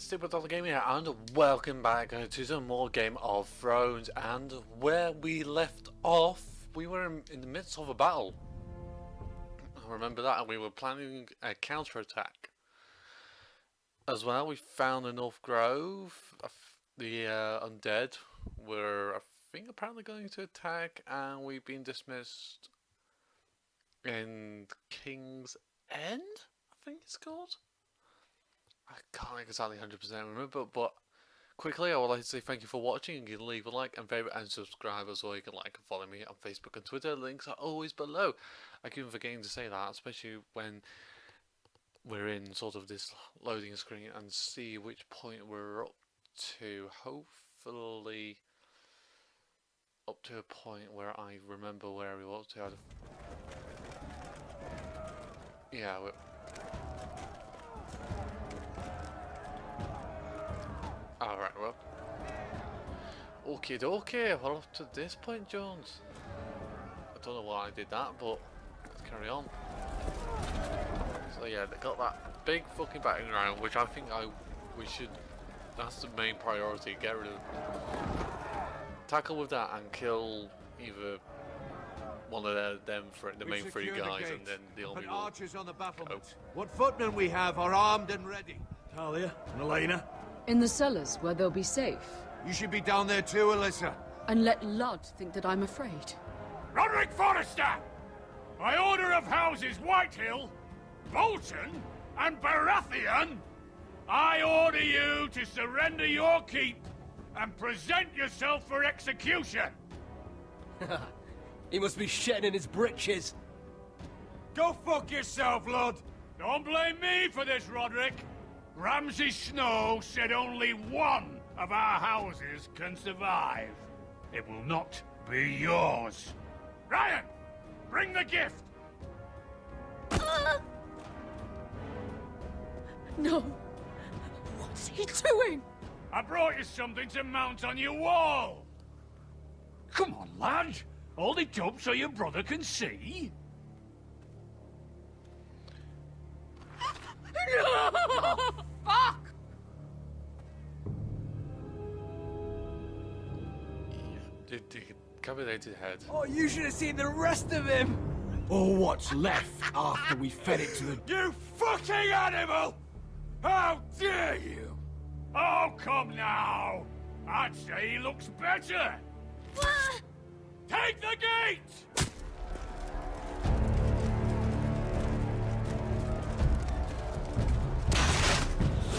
SuperDoctorGamer here, and welcome back to some more Game of Thrones. And where we left off, we were in the midst of a battle. I remember that, and we were planning a counter-attack. As well, we found a North Grove. The undead were, I think, apparently going to attack, and we've been dismissed in King's End, I think it's called. I can't exactly 100% remember, but quickly I would like to say thank you for watching, and you can leave a like and favourite and subscribe as well. You can like and follow me on Facebook and Twitter, links are always below. I keep forgetting to say that, especially when we're in sort of this loading screen and see which point we're up to. Hopefully up to a point where I remember where we were up to. Yeah, we're... Alright, well. Okay, well, up to this point, Jones. I don't know why I did that, but let's carry on. So yeah, they got that big fucking battleground, which I think we should, that's the main priority, get rid of. Tackle with that and kill either one of them for the main three guys, and then the army will archers on the battlements. What footmen we have are armed and ready. Talia and Elena? In the cellars, where they'll be safe. You should be down there too, Alyssa. And let Ludd think that I'm afraid. Roderick Forrester! By order of Houses Whitehill, Bolton, and Baratheon, I order you to surrender your keep and present yourself for execution! He must be shitting in his britches. Go fuck yourself, Ludd! Don't blame me for this, Roderick. Ramsay Snow said only one of our houses can survive. It will not be yours. Ryan, bring the gift! No! What's he doing? I brought you something to mount on your wall. Come on, lad. Hold it up so your brother can see. No! Fuck! Decapitated head. Oh, you should have seen the rest of him! Or what's left after we fed it to the... You fucking animal! How dare you! Oh, come now! I'd say he looks better! Take the gate!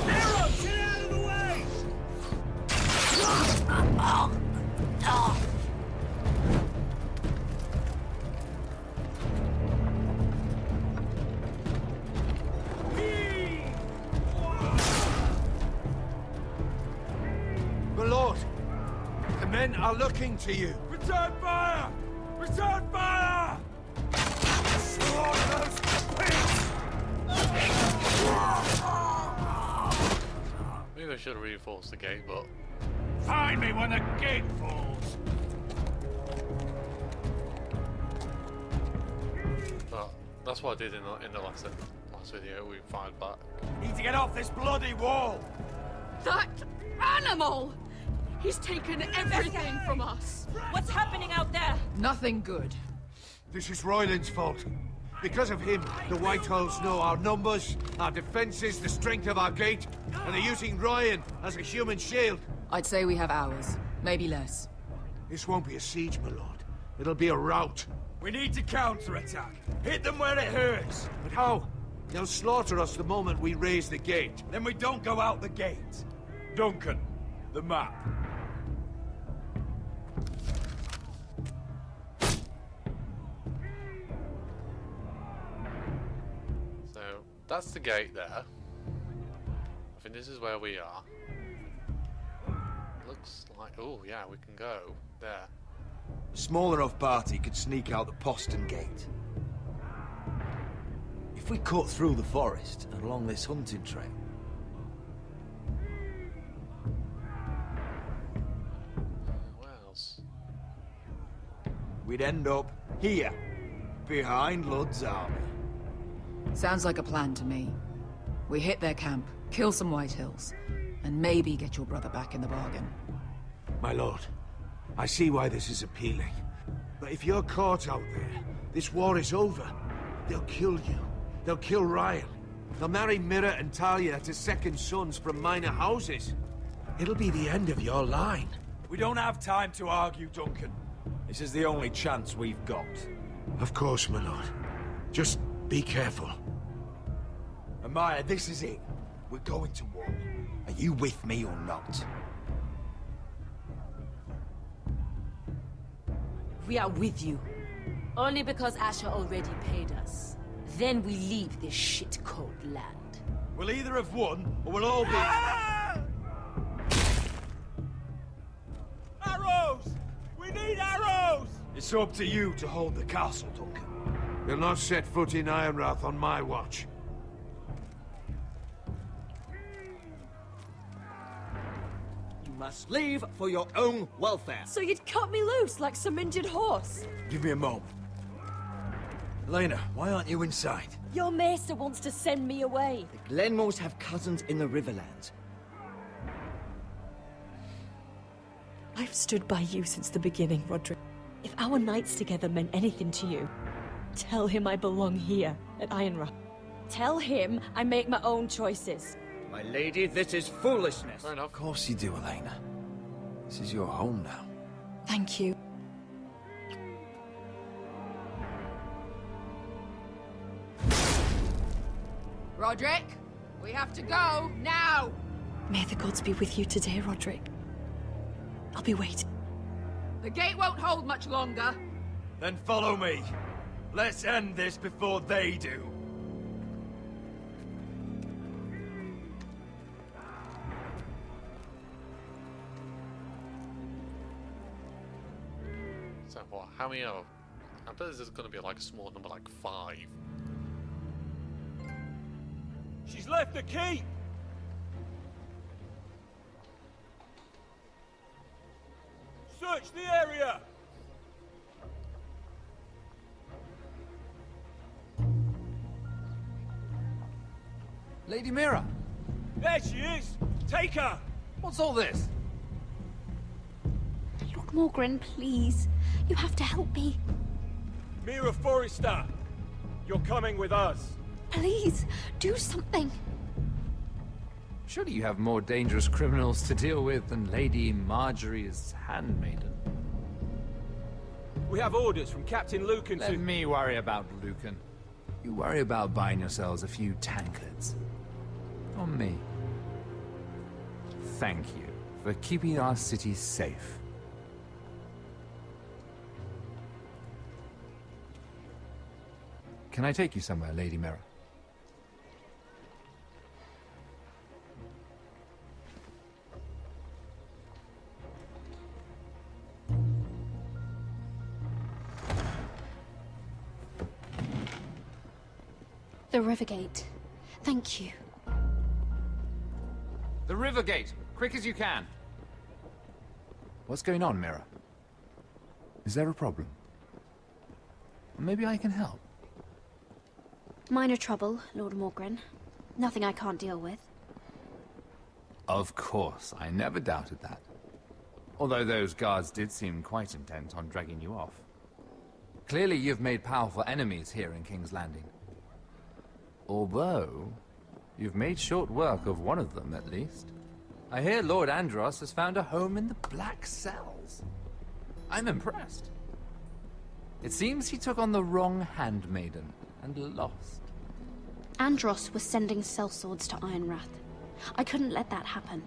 Hero, get out of the way! My lord, the men are looking to you. Return fire! Return fire! Maybe I should have reinforced the gate, but... Find me when the gate falls! But that's what I did in the last video. We fired back. Need to get off this bloody wall! That animal! He's taken everything from us. What's happening out there? Nothing good. This is Royland's fault. Because of him, the Whitehills know our numbers, our defences, the strength of our gate, and they're using Ryan as a human shield. I'd say we have hours, maybe less. This won't be a siege, my lord. It'll be a rout. We need to counterattack. Hit them where it hurts. But how? They'll slaughter us the moment we raise the gate. Then we don't go out the gate. Duncan, the map. So, that's the gate there. I think this is where we are. Looks like... oh, yeah, we can go there. A small enough party could sneak out the postern gate. If we cut through the forest and along this hunting trail... Where else? we'd end up here, behind Ludd's army. Sounds like a plan to me. We hit their camp, kill some Whitehills, And maybe get your brother back in the bargain. My lord, I see why this is appealing. But if you're caught out there, this war is over. They'll kill you. They'll kill Ryan. They'll marry Mira and Talia to second sons from minor houses. It'll be the end of your line. We don't have time to argue, Duncan. This is the only chance we've got. Of course, my lord. Just be careful. Amaya, this is it. We're going to war. Are you with me or not? We are with you. Only because Asher already paid us. Then we leave this shit-cold land. We'll either have won, or we'll all be... Arrows! We need arrows! It's up to you to hold the castle, Duncan. They'll not set foot in Ironrath on my watch. You must leave for your own welfare. So you'd cut me loose like some injured horse? Give me a moment. Elena, why aren't you inside? Your maester wants to send me away. The Glenmores have cousins in the Riverlands. I've stood by you since the beginning, Roderick. If our nights together meant anything to you, tell him I belong here, at Ironrath. Tell him I make my own choices. My lady, this is foolishness. Fair enough. Of course you do, Elena. This is your home now. Thank you. Roderick, we have to go, now! May the gods be with you today, Roderick. I'll be waiting. The gate won't hold much longer. Then follow me. Let's end this before they do. So what? How many are? I bet there's going to be like a small number, like 5. She's left the keep! Search the area! Lady Mira, There she is! Take her! what's all this? Lord Morgren, please. You have to help me. Mira Forrester! You're coming with us! Please, do something. Surely you have more dangerous criminals to deal with than Lady Marjorie's handmaiden. We have orders from Captain Lucan Let me worry about Lucan. You worry about buying yourselves a few tankards. On me. Thank you for keeping our city safe. Can I take you somewhere, Lady Mira? The Rivergate. Thank you. The Rivergate! Quick as you can! What's going on, Mira? Is there a problem? Maybe I can help. Minor trouble, Lord Morgren. Nothing I can't deal with. Of course, I never doubted that. Although those guards did seem quite intent on dragging you off. Clearly you've made powerful enemies here in King's Landing. Although, you've made short work of one of them, at least. I hear Lord Andros has found a home in the Black Cells. I'm impressed. It seems he took on the wrong handmaiden and lost. Andros was sending sellswords to Ironrath. I couldn't let that happen.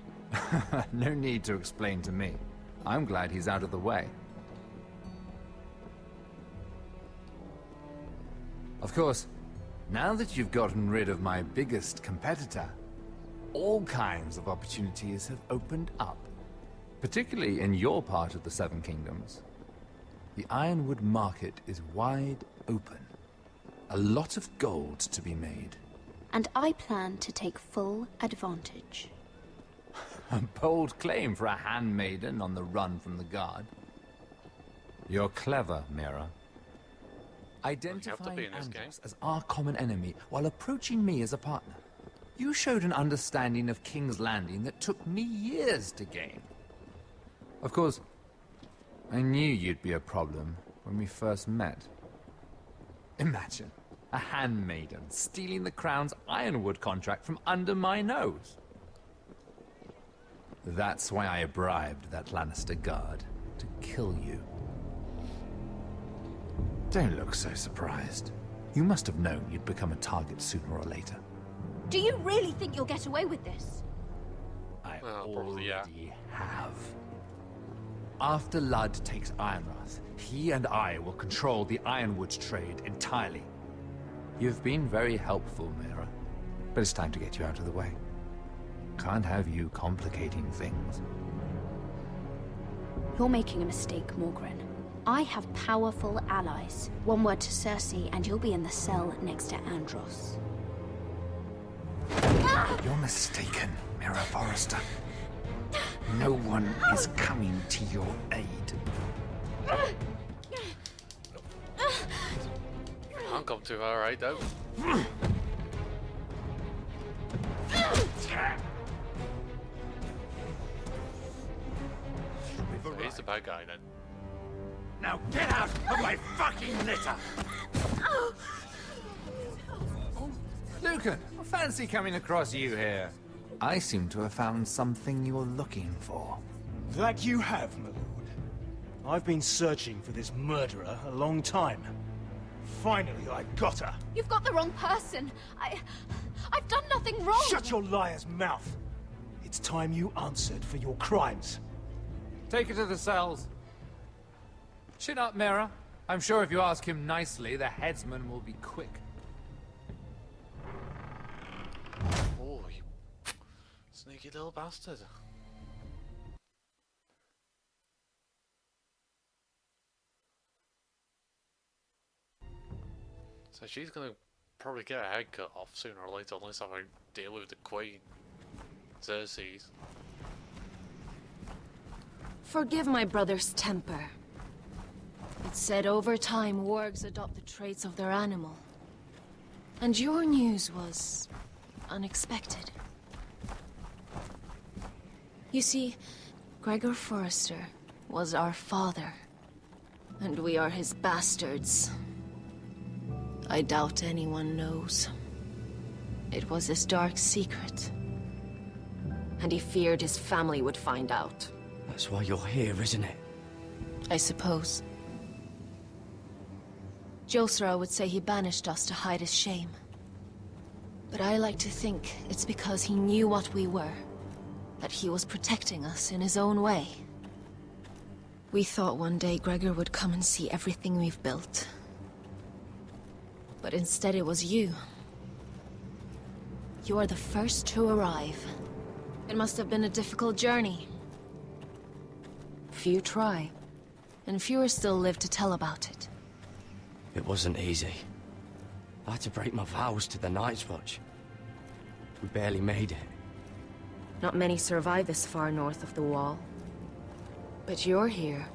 No need to explain to me. I'm glad he's out of the way. Of course, now that you've gotten rid of my biggest competitor, all kinds of opportunities have opened up. Particularly in your part of the Seven Kingdoms. The Ironwood market is wide open. A lot of gold to be made. And I plan to take full advantage. A bold claim for a handmaiden on the run from the guard. You're clever, Mira. Identifying be in this game. Andros as our common enemy while approaching me as a partner. You showed an understanding of King's Landing that took me years to gain. Of course, I knew you'd be a problem when we first met. Imagine a handmaiden stealing the crown's ironwood contract from under my nose. That's why I bribed that Lannister guard to kill you. Don't look so surprised. You must have known you'd become a target sooner or later. Do you really think you'll get away with this? I probably, already have. After Ludd takes Ironrath, he and I will control the ironwood trade entirely. You've been very helpful, Mira, but it's time to get you out of the way. Can't have you complicating things. You're making a mistake, Morgren. I have powerful allies. One word to Cersei, and you'll be in the cell next to Andros. You're mistaken, Mira Forrester. No one is coming to your aid. Can't come too far, right, though. He's the bad guy, then. Now get out of my fucking litter! Lucan, I fancy coming across you here. I seem to have found something you're looking for. That you have, my lord. I've been searching for this murderer a long time. Finally, I got her. You've got the wrong person. I've done nothing wrong. Shut your liar's mouth. It's time you answered for your crimes. Take her to the cells. Chin up, Mira. I'm sure if you ask him nicely, the headsman will be quick. Oh, you sneaky little bastard. So she's gonna probably get her head cut off sooner or later, unless I deal with the Queen. Cersei's. Forgive my brother's temper. It's said over time wargs adopt the traits of their animal. And your news was unexpected. You see, Gregor Forrester was our father, and we are his bastards. I doubt anyone knows. It was his dark secret, and he feared his family would find out. That's why you're here, isn't it? I suppose. Josra would say he banished us to hide his shame. But I like to think it's because he knew what we were, that he was protecting us in his own way. We thought one day Gregor would come and see everything we've built. But instead it was you. You are the first to arrive. It must have been a difficult journey. Few try, and fewer still live to tell about it. It wasn't easy. I had to break my vows to the Night's Watch. We barely made it. Not many survive this far north of the Wall. But you're here.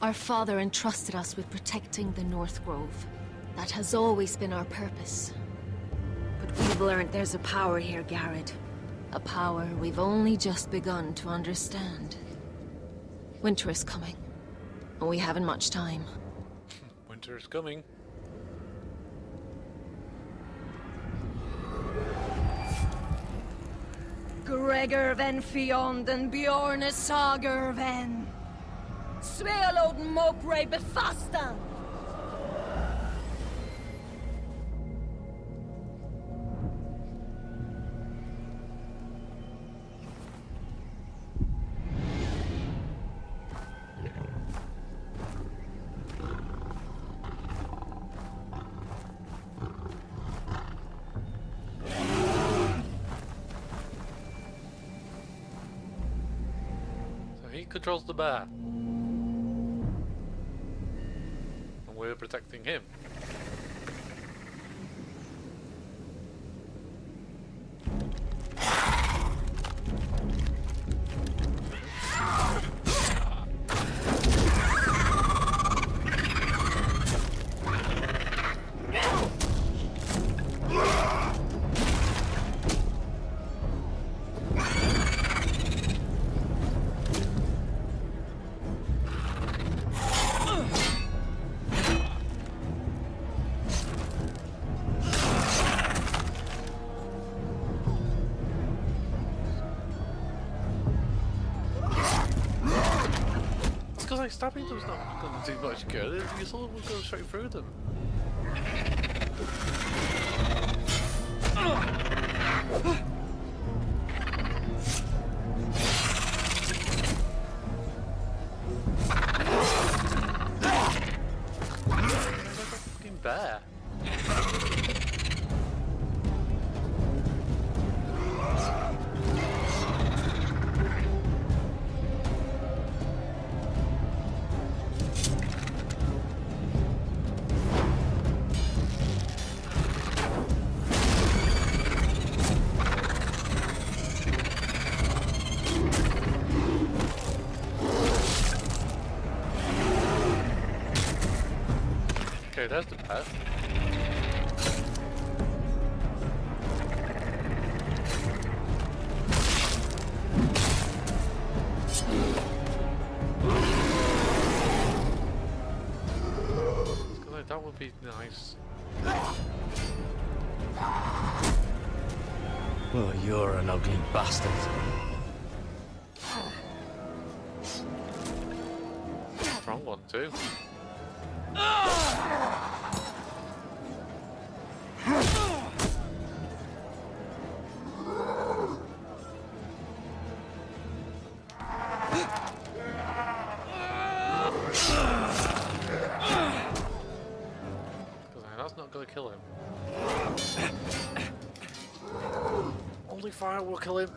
Our father entrusted us with protecting the North Grove. That has always been our purpose. But we've learned there's a power here, Garrett. A power we've only just begun to understand. Winter is coming, and we haven't much time. Winter is coming. Gregor ven Fjond and Bjorn Sager ven. Svealod Mokre befastan. He controls the bear. And we're protecting him. like stabbing them's not going to do much good. Your sword will go straight through them. Fucking bear. Okay, there's the pet. Like, that would be nice. Well, you're an ugly bastard. Strong one too. That's not gonna kill him. Only fire will kill him.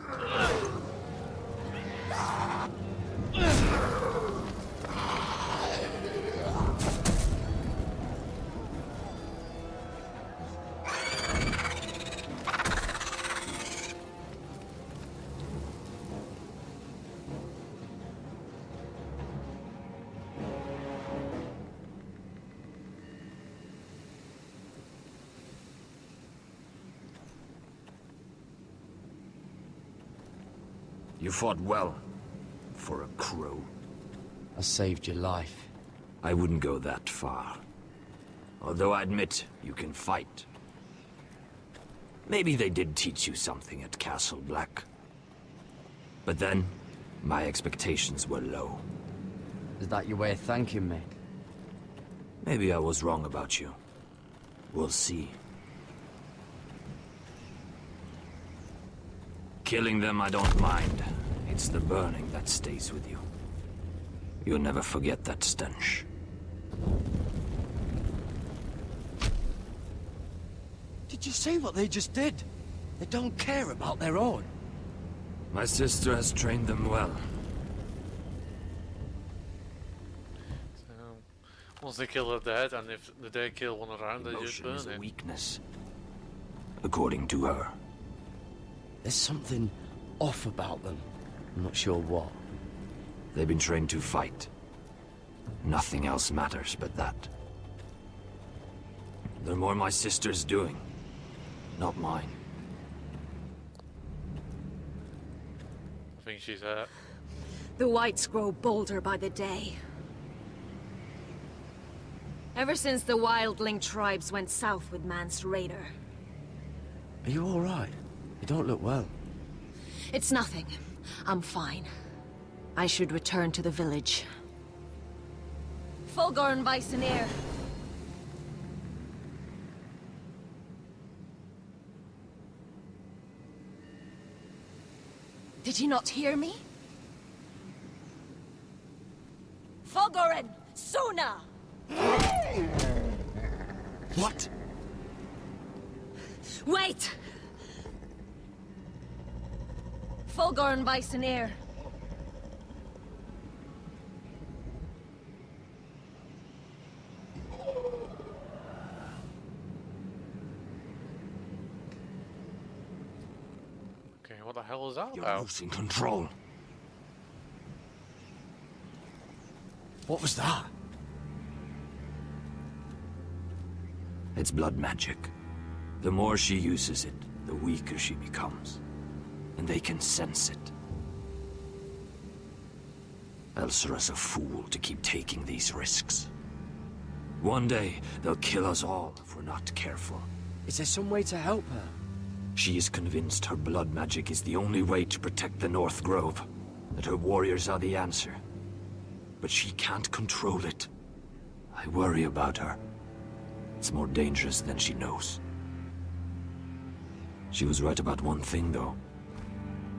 You fought well, for a crow. I saved your life. I wouldn't go that far. Although I admit, you can fight. Maybe they did teach you something at Castle Black. But then, my expectations were low. Is that your way of thanking me? Maybe I was wrong about you. We'll see. Killing them I don't mind. It's the burning that stays with you. You'll never forget that stench. Did you see what they just did? They don't care about their own. My sister has trained them well. So, once they kill the dead, and if the dead kill one around, they just Emotion burn is a it. weakness. According to her. There's something off about them. I'm not sure what. They've been trained to fight. Nothing else matters but that. They're more my sister's doing, not mine. I think she's hurt. The whites grow bolder by the day. Ever since the wildling tribes went south with Mance Raider. Are you alright? You don't look well. It's nothing. I'm fine. I should return to the village. Fulgor and Vysenir. Did you not hear me? Fulgorin! Suna! What? Wait! Fulgor and Vysenir. Okay, what the hell is that You're about? losing control. What was that? It's blood magic. The more she uses it, the weaker she becomes. And they can sense it. Elsera's a fool to keep taking these risks. One day, they'll kill us all if we're not careful. Is there some way to help her? She is convinced her blood magic is the only way to protect the North Grove. That her warriors are the answer. but she can't control it. I worry about her. It's more dangerous than she knows. She was right about one thing, though.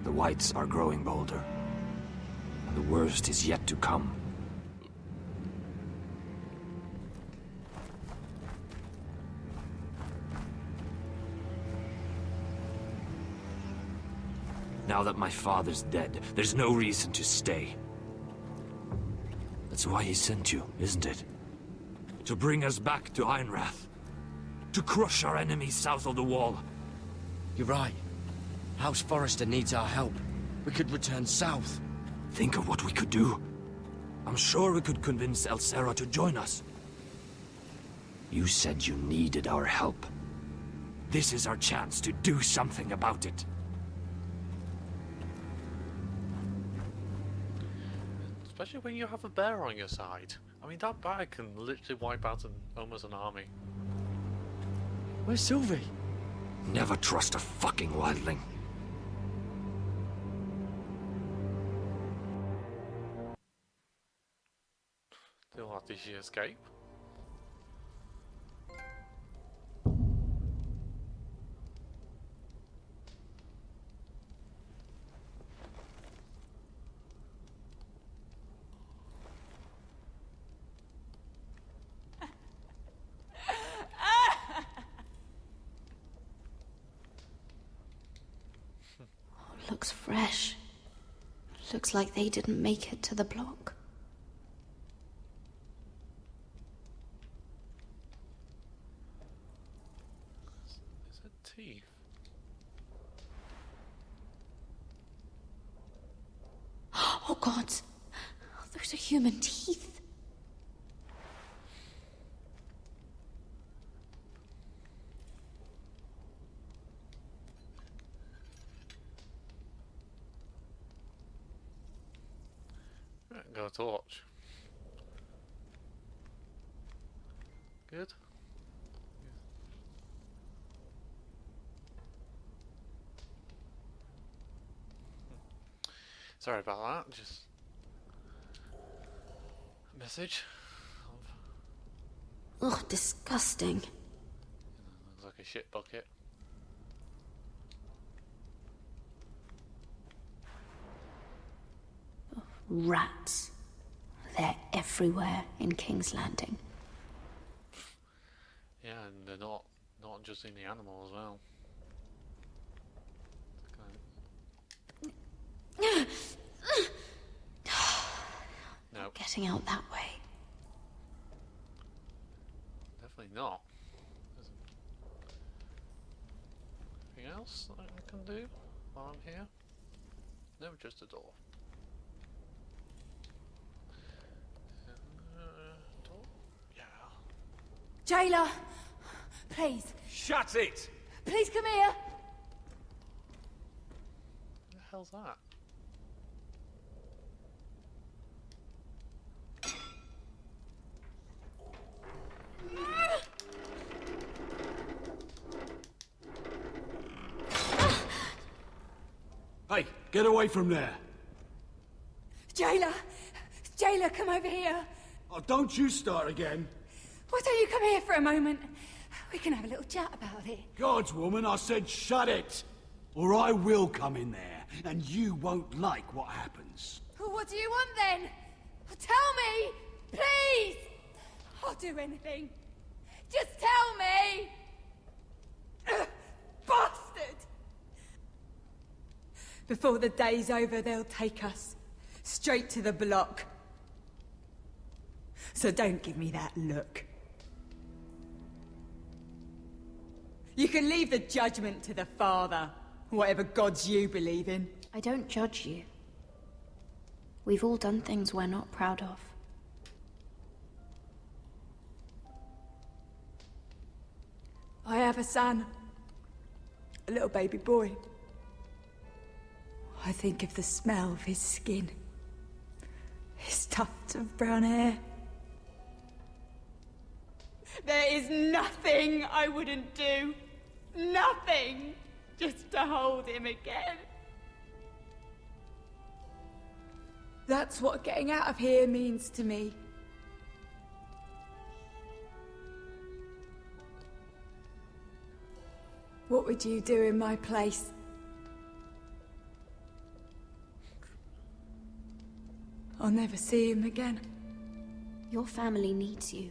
The Whites are growing bolder. And the worst is yet to come. Now that my father's dead, there's no reason to stay. That's why he sent you, isn't it? To bring us back to Ironrath. To crush our enemies south of the Wall. You're right. House Forrester needs our help. We could return south. Think of what we could do. I'm sure we could convince Elsera to join us. You said you needed our help. This is our chance to do something about it. Especially when you have a bear on your side. I mean, that bear can literally wipe out almost an army. Where's Sylvie? Never trust a fucking wildling. Did she escape? Looks fresh. Looks like they didn't make it to the block. Is it teeth? Oh God! Those are human teeth. Got a torch. Good. Sorry about that, just a message. Ugh, disgusting. Looks like a shit bucket. Rats. They're everywhere in King's Landing. Yeah, and they're not just in the animal as well. No. Getting out that way. Definitely not. Anything else that I can do while I'm here? No, just a door. Door? Yeah. Jailer! Please. Shut it! Please come here! What the hell's that? Hey, get away from there! Jailer! Jailer, come over here! Oh, don't you start again! Why don't you come here for a moment? We can have a little chat about it. Gods, woman, I said shut it! Or I will come in there, and you won't like what happens. Well, what do you want then? Well, tell me! Please! I'll do anything. Just tell me! Ugh, bastard! Before the day's over, they'll take us straight to the block. So don't give me that look. You can leave the judgment to the Father, whatever gods you believe in. I don't judge you. We've all done things we're not proud of. I have a son. A little baby boy. I think of the smell of his skin. His tufts of brown hair. There is nothing I wouldn't do. Nothing! Just to hold him again. That's what getting out of here means to me. What would you do in my place? I'll never see him again. Your family needs you.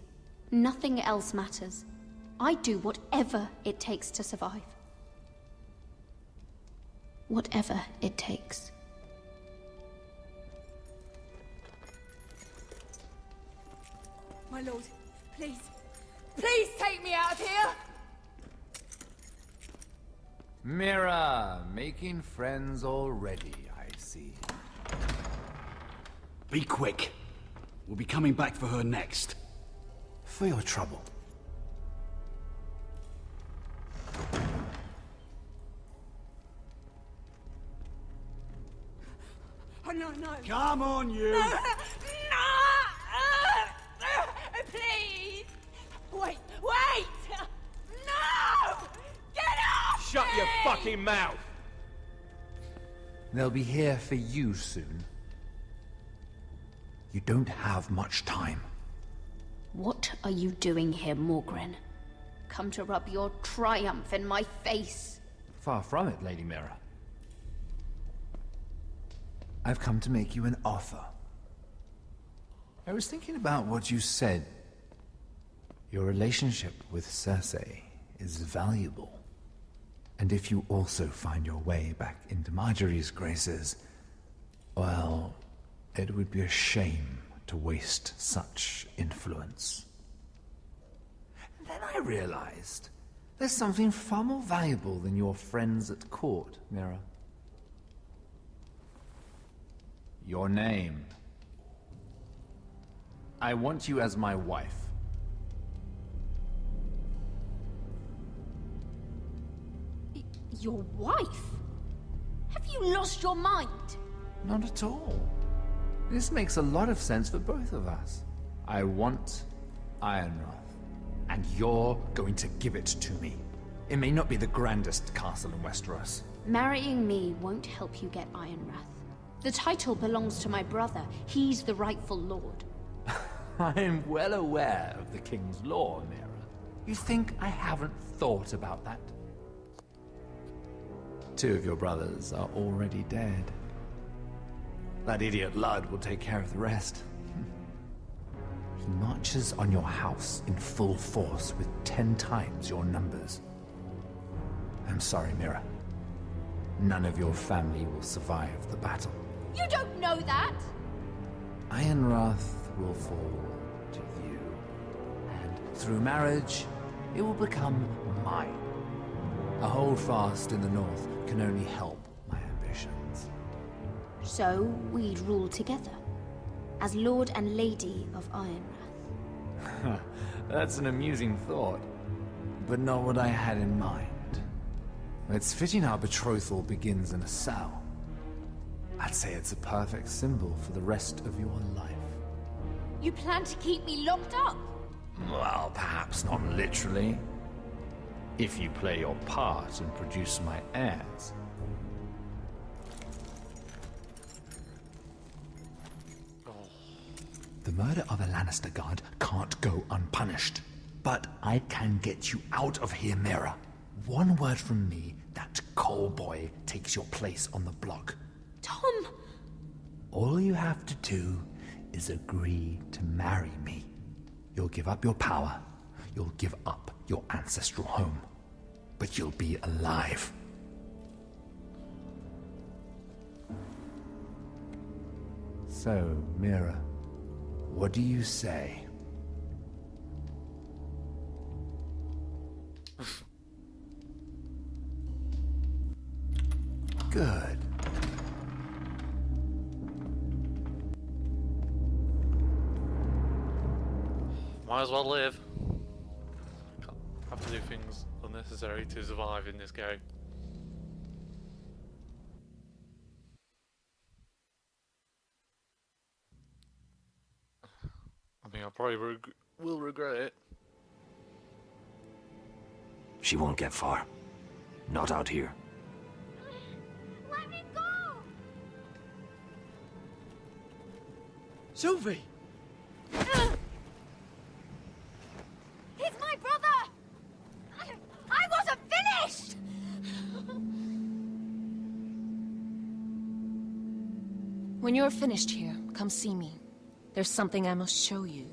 Nothing else matters. I do whatever it takes to survive. Whatever it takes. My lord, please. Please take me out of here! Mira, making friends already, I see. Be quick. We'll be coming back for her next. For your trouble. Oh, no, no. Come on, you! No! Please! Wait! Wait! No! Get off Shut me! your fucking mouth! They'll be here for you soon. You don't have much time. What are you doing here, Morgren? Come to rub your triumph in my face. Far from it, Lady Mira. I've come to make you an offer. I was thinking about what you said. Your relationship with Cersei is valuable. And if you also find your way back into Marjorie's graces, well, it would be a shame to waste such influence. And then I realized there's something far more valuable than your friends at court, Mira. Your name. I want you as my wife. Your wife? Have you lost your mind? Not at all. This makes a lot of sense for both of us. I want Ironrath, and you're going to give it to me. It may not be the grandest castle in Westeros. Marrying me won't help you get Ironrath. The title belongs to my brother. He's the rightful lord. I'm well aware of the king's law, Mira. You think I haven't thought about that? 2 of your brothers are already dead. That idiot Ludd will take care of the rest. He marches on your house in full force with 10 times your numbers. I'm sorry, Mira. None of your family will survive the battle. You don't know that! Ironrath will fall to you. And through marriage, it will become mine. A holdfast in the north can only help my ambitions. So we'd rule together, as Lord and Lady of Ironrath. That's an amusing thought, but not what I had in mind. It's fitting our betrothal begins in a cell. I'd say it's a perfect symbol for the rest of your life. You plan to keep me locked up? Well, perhaps not literally. If you play your part and produce my heirs. The murder of a Lannister guard can't go unpunished. But I can get you out of here, Mira. One word from me, that Cole boy takes your place on the block. Tom! All you have to do is agree to marry me. You'll give up your power. You'll give up your ancestral home. But you'll be alive. So, Mira, what do you say? Good. Might as well live. Can't have to do things unnecessary to survive in this game. I mean, I probably will regret it. She won't get far. Not out here. Let me go! Sylvie! He's my brother! I wasn't finished! When you're finished here, come see me. There's something I must show you.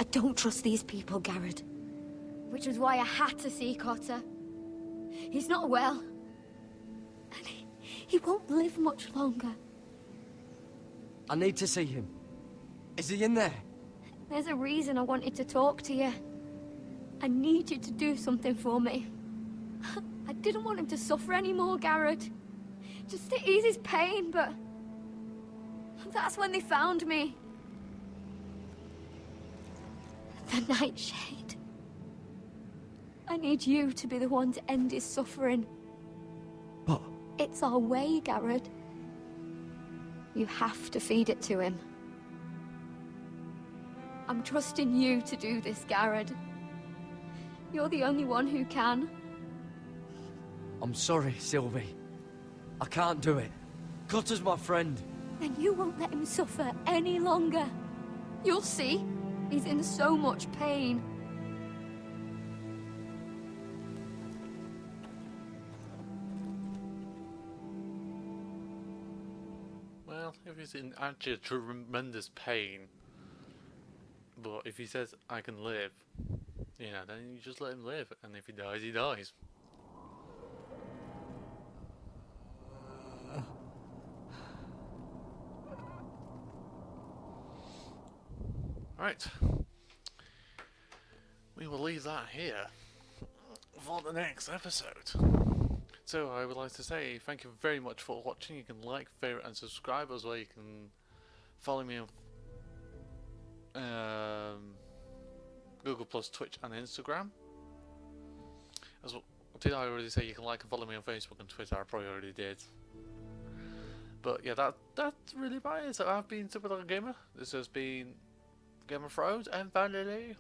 I don't trust these people, Garrett. Which was why I had to see Cotter. He's not well. And he won't live much longer. I need to see him. Is he in there? There's a reason I wanted to talk to you. I need you to do something for me. I didn't want him to suffer anymore, Garrett. Just to ease his pain, but... that's when they found me. The Nightshade. I need you to be the one to end his suffering. But... It's our way, Garrett. You have to feed it to him. I'm trusting you to do this, Garrett. You're the only one who can. I'm sorry, Sylvie. I can't do it. Cotter's my friend. Then you won't let him suffer any longer. You'll see. He's in so much pain. Well, if he's in actually tremendous pain, but if he says, I can live, you know, then you just let him live, and if he dies, he dies. Right. We will leave that here for the next episode. So I would like to say thank you very much for watching. You can like, favorite and subscribe as well. You can follow me on Google+, Twitch and Instagram. As well, did I already say you can like and follow me on Facebook and Twitter? I probably already did. But yeah, that's really about it. So I've been SuperDoctorGamer. This has been Game of Thrones and finally